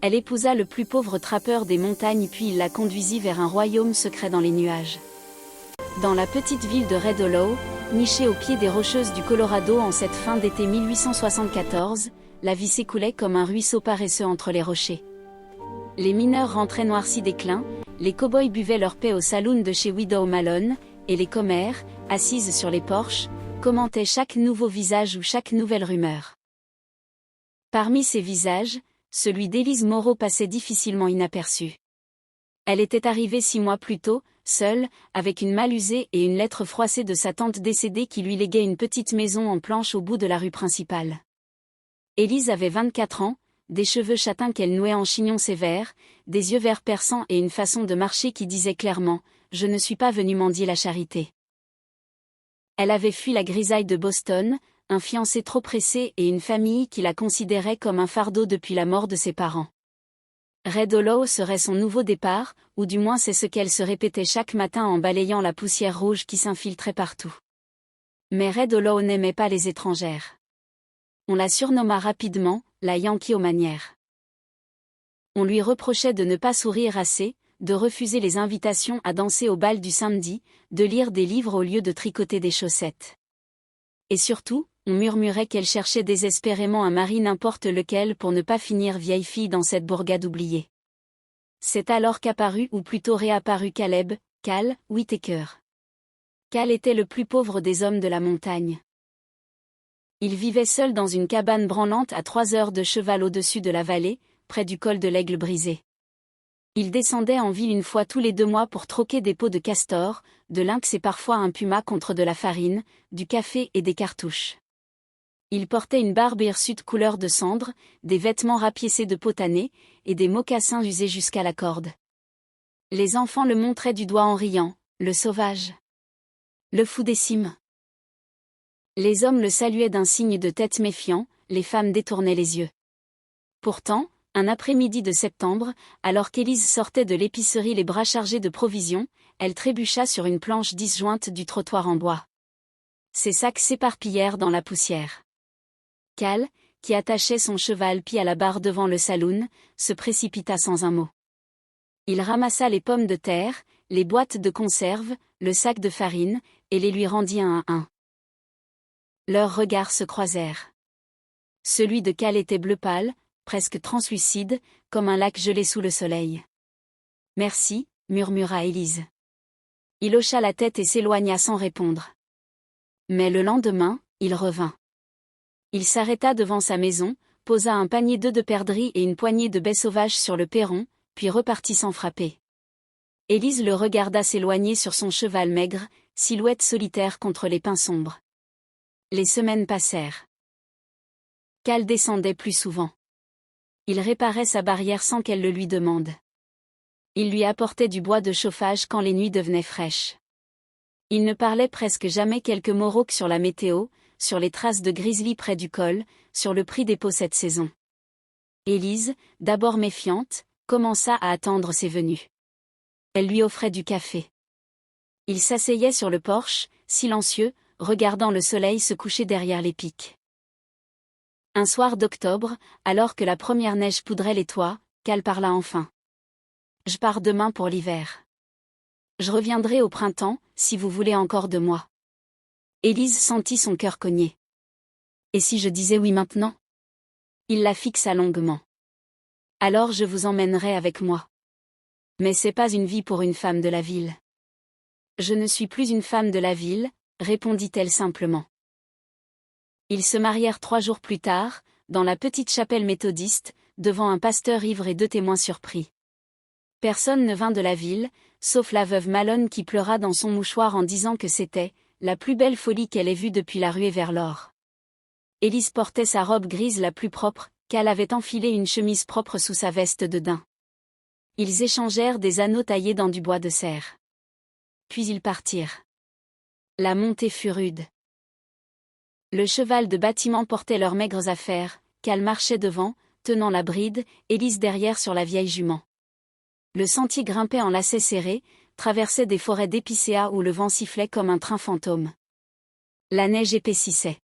Elle épousa le plus pauvre trappeur des montagnes puis il la conduisit vers un royaume secret dans les nuages. Dans la petite ville de Red Hollow, nichée au pied des Rocheuses du Colorado en cette fin d'été 1874, la vie s'écoulait comme un ruisseau paresseux entre les rochers. Les mineurs rentraient noircis d'éclin, les cow-boys buvaient leur paix au saloon de chez Widow Malone, et les commères, assises sur les porches, commentaient chaque nouveau visage ou chaque nouvelle rumeur. Parmi ces visages, celui d'Élise Moreau passait difficilement inaperçu. Elle était arrivée 6 mois plus tôt, seule, avec une malle usée et une lettre froissée de sa tante décédée qui lui léguait une petite maison en planche au bout de la rue principale. Élise avait 24 ans, des cheveux châtains qu'elle nouait en chignon sévère, des yeux verts perçants et une façon de marcher qui disait clairement « Je ne suis pas venue mendier la charité ». Elle avait fui la grisaille de Boston, un fiancé trop pressé et une famille qui la considérait comme un fardeau depuis la mort de ses parents. Red Hollow serait son nouveau départ, ou du moins c'est ce qu'elle se répétait chaque matin en balayant la poussière rouge qui s'infiltrait partout. Mais Red Hollow n'aimait pas les étrangères. On la surnomma rapidement la Yankee aux manières. On lui reprochait de ne pas sourire assez, de refuser les invitations à danser au bal du samedi, de lire des livres au lieu de tricoter des chaussettes. Et surtout, on murmurait qu'elle cherchait désespérément un mari n'importe lequel pour ne pas finir vieille fille dans cette bourgade oubliée. C'est alors qu'apparut ou plutôt réapparut Cal Whittaker. Cal était le plus pauvre des hommes de la montagne. Il vivait seul dans une cabane branlante à 3 heures de cheval au-dessus de la vallée, près du col de l'Aigle brisé. Il descendait en ville une fois tous les 2 mois pour troquer des peaux de castor, de lynx et parfois un puma contre de la farine, du café et des cartouches. Il portait une barbe hirsute couleur de cendre, des vêtements rapiécés de peau tannée, et des mocassins usés jusqu'à la corde. Les enfants le montraient du doigt en riant, le sauvage. Le fou des cimes. Les hommes le saluaient d'un signe de tête méfiant, les femmes détournaient les yeux. Pourtant, un après-midi de septembre, alors qu'Élise sortait de l'épicerie les bras chargés de provisions, elle trébucha sur une planche disjointe du trottoir en bois. Ses sacs s'éparpillèrent dans la poussière. Cal, qui attachait son cheval pied à la barre devant le saloon, se précipita sans un mot. Il ramassa les pommes de terre, les boîtes de conserve, le sac de farine, et les lui rendit un à un. Leurs regards se croisèrent. Celui de Cal était bleu pâle, presque translucide, comme un lac gelé sous le soleil. « Merci » murmura Élise. Il hocha la tête et s'éloigna sans répondre. Mais le lendemain, il revint. Il s'arrêta devant sa maison, posa un panier d'œufs de perdrix et une poignée de baies sauvages sur le perron, puis repartit sans frapper. Élise le regarda s'éloigner sur son cheval maigre, silhouette solitaire contre les pins sombres. Les semaines passèrent. Cal descendait plus souvent. Il réparait sa barrière sans qu'elle le lui demande. Il lui apportait du bois de chauffage quand les nuits devenaient fraîches. Il ne parlait presque jamais quelques mots rauques sur la météo, sur les traces de grizzly près du col, sur le prix des peaux cette saison. Élise, d'abord méfiante, commença à attendre ses venues. Elle lui offrait du café. Il s'asseyait sur le porche, silencieux, regardant le soleil se coucher derrière les pics. Un soir d'octobre, alors que la première neige poudrait les toits, Cal parla enfin. « Je pars demain pour l'hiver. Je reviendrai au printemps, si vous voulez encore de moi. » Élise sentit son cœur cogner. « Et si je disais oui maintenant ?» Il la fixa longuement. « Alors je vous emmènerai avec moi. Mais c'est pas une vie pour une femme de la ville. »« Je ne suis plus une femme de la ville, » répondit-elle simplement. Ils se marièrent 3 jours plus tard, dans la petite chapelle méthodiste, devant un pasteur ivre et 2 témoins surpris. Personne ne vint de la ville, sauf la veuve Malone qui pleura dans son mouchoir en disant que c'était la plus belle folie qu'elle ait vue depuis la ruée vers l'or. Élise portait sa robe grise la plus propre, Cal avait enfilé une chemise propre sous sa veste de daim. Ils échangèrent des anneaux taillés dans du bois de serre. Puis ils partirent. La montée fut rude. Le cheval de bâtiment portait leurs maigres affaires, Cal marchait devant, tenant la bride, Élise derrière sur la vieille jument. Le sentier grimpait en lacets serrés, traversait des forêts d'épicéas où le vent sifflait comme un train fantôme. La neige épaississait.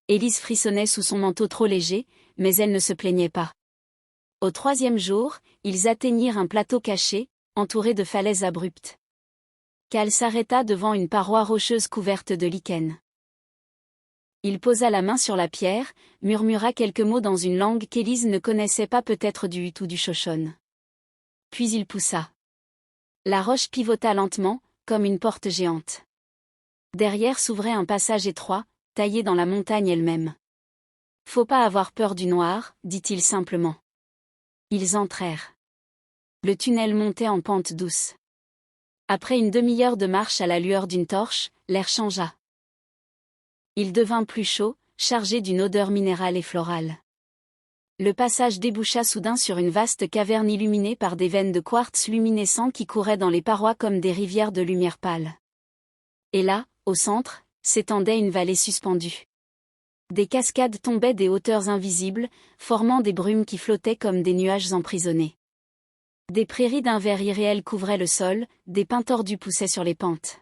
Élise frissonnait sous son manteau trop léger, mais elle ne se plaignait pas. Au troisième jour, ils atteignirent un plateau caché, entouré de falaises abruptes. Cal s'arrêta devant une paroi rocheuse couverte de lichen. Il posa la main sur la pierre, murmura quelques mots dans une langue qu'Élise ne connaissait pas, peut-être du Hutt ou du Shoshone. Puis il poussa. La roche pivota lentement, comme une porte géante. Derrière s'ouvrait un passage étroit, taillé dans la montagne elle-même. « Faut pas avoir peur du noir, dit-il simplement. Ils entrèrent. Le tunnel montait en pente douce. Après une demi-heure de marche à la lueur d'une torche, l'air changea. Il devint plus chaud, chargé d'une odeur minérale et florale. Le passage déboucha soudain sur une vaste caverne illuminée par des veines de quartz luminescent qui couraient dans les parois comme des rivières de lumière pâle. Et là, au centre, s'étendait une vallée suspendue. Des cascades tombaient des hauteurs invisibles, formant des brumes qui flottaient comme des nuages emprisonnés. Des prairies d'un vert irréel couvraient le sol, des pins tordus poussaient sur les pentes.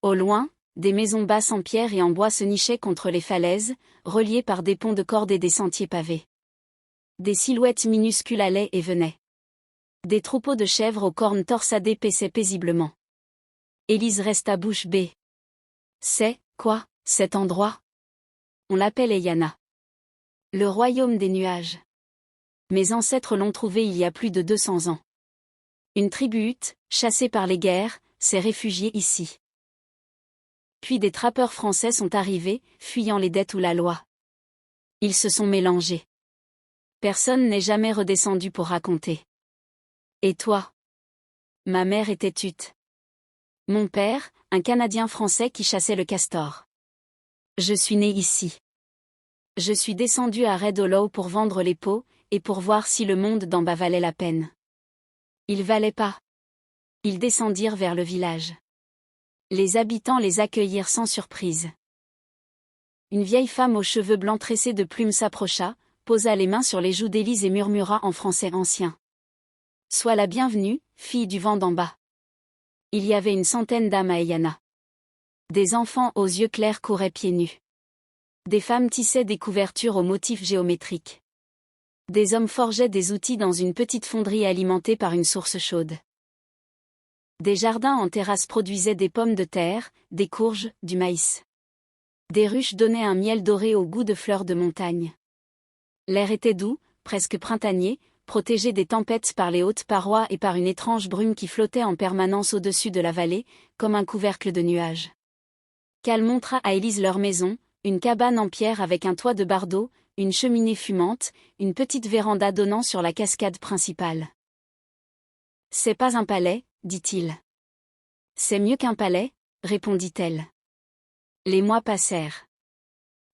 Au loin, des maisons basses en pierre et en bois se nichaient contre les falaises, reliées par des ponts de cordes et des sentiers pavés. Des silhouettes minuscules allaient et venaient. Des troupeaux de chèvres aux cornes torsadées paissaient paisiblement. Élise resta bouche bée. « C'est, quoi, cet endroit ?» On l'appelle Eyana. Le royaume des nuages. Mes ancêtres l'ont trouvé il y a plus de 200 ans. Une tribu Hutt, chassée par les guerres, s'est réfugiée ici. Puis des trappeurs français sont arrivés, fuyant les dettes ou la loi. Ils se sont mélangés. Personne n'est jamais redescendu pour raconter. Et toi? Ma mère était Hutt. Mon père, un Canadien français qui chassait le castor. Je suis né ici. Je suis descendu à Red Hollow pour vendre les peaux, et pour voir si le monde d'en bas valait la peine. Il valait pas. Ils descendirent vers le village. Les habitants les accueillirent sans surprise. Une vieille femme aux cheveux blancs tressés de plumes s'approcha, posa les mains sur les joues d'Élise et murmura en français ancien. « Sois la bienvenue, fille du vent d'en bas. » Il y avait une centaine d'âmes à Eyana. Des enfants aux yeux clairs couraient pieds nus. Des femmes tissaient des couvertures aux motifs géométriques. Des hommes forgeaient des outils dans une petite fonderie alimentée par une source chaude. Des jardins en terrasse produisaient des pommes de terre, des courges, du maïs. Des ruches donnaient un miel doré au goût de fleurs de montagne. L'air était doux, presque printanier, protégé des tempêtes par les hautes parois et par une étrange brume qui flottait en permanence au-dessus de la vallée, comme un couvercle de nuages. Cal montra à Élise leur maison, une cabane en pierre avec un toit de bardeaux, une cheminée fumante, une petite véranda donnant sur la cascade principale. « C'est pas un palais, dit-il. »« C'est mieux qu'un palais, répondit-elle. Les mois passèrent.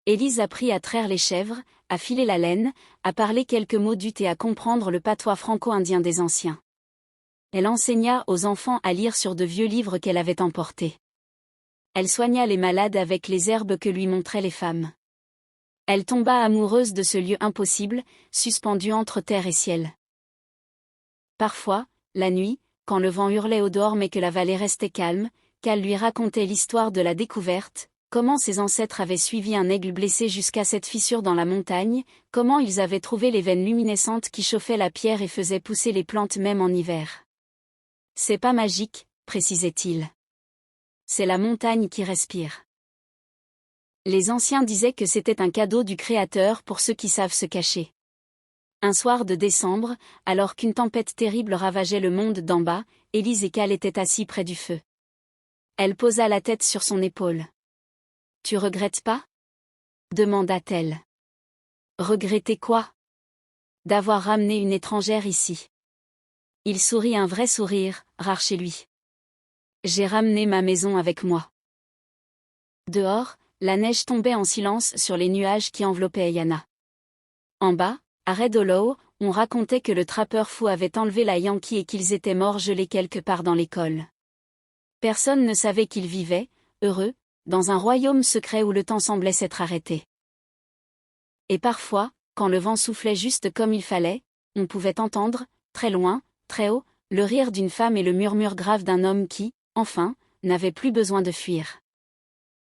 Élise apprit à traire les chèvres, à filer la laine, à parler quelques mots d'Hutt et à comprendre le patois franco-indien des anciens. Elle enseigna aux enfants à lire sur de vieux livres qu'elle avait emportés. Elle soigna les malades avec les herbes que lui montraient les femmes. Elle tomba amoureuse de ce lieu impossible, suspendu entre terre et ciel. Parfois, la nuit, quand le vent hurlait au dehors mais que la vallée restait calme, Cal lui racontait l'histoire de la découverte, comment ses ancêtres avaient suivi un aigle blessé jusqu'à cette fissure dans la montagne, comment ils avaient trouvé les veines luminescentes qui chauffaient la pierre et faisaient pousser les plantes même en hiver. « C'est pas magique, précisait-il. C'est la montagne qui respire. » Les anciens disaient que c'était un cadeau du Créateur pour ceux qui savent se cacher. Un soir de décembre, alors qu'une tempête terrible ravageait le monde d'en bas, Élise et Cal étaient assis près du feu. Elle posa la tête sur son épaule. « Tu regrettes pas ?» demanda-t-elle. « Regretter quoi ? » D'avoir ramené une étrangère ici. Il sourit un vrai sourire, rare chez lui. « J'ai ramené ma maison avec moi. » Dehors, la neige tombait en silence sur les nuages qui enveloppaient Eyana. En bas, à Red Hollow, on racontait que le trappeur fou avait enlevé la Yankee et qu'ils étaient morts gelés quelque part dans l'école. Personne ne savait qu'ils vivaient, heureux, dans un royaume secret où le temps semblait s'être arrêté. Et parfois, quand le vent soufflait juste comme il fallait, on pouvait entendre, très loin, très haut, le rire d'une femme et le murmure grave d'un homme qui, enfin, n'avait plus besoin de fuir.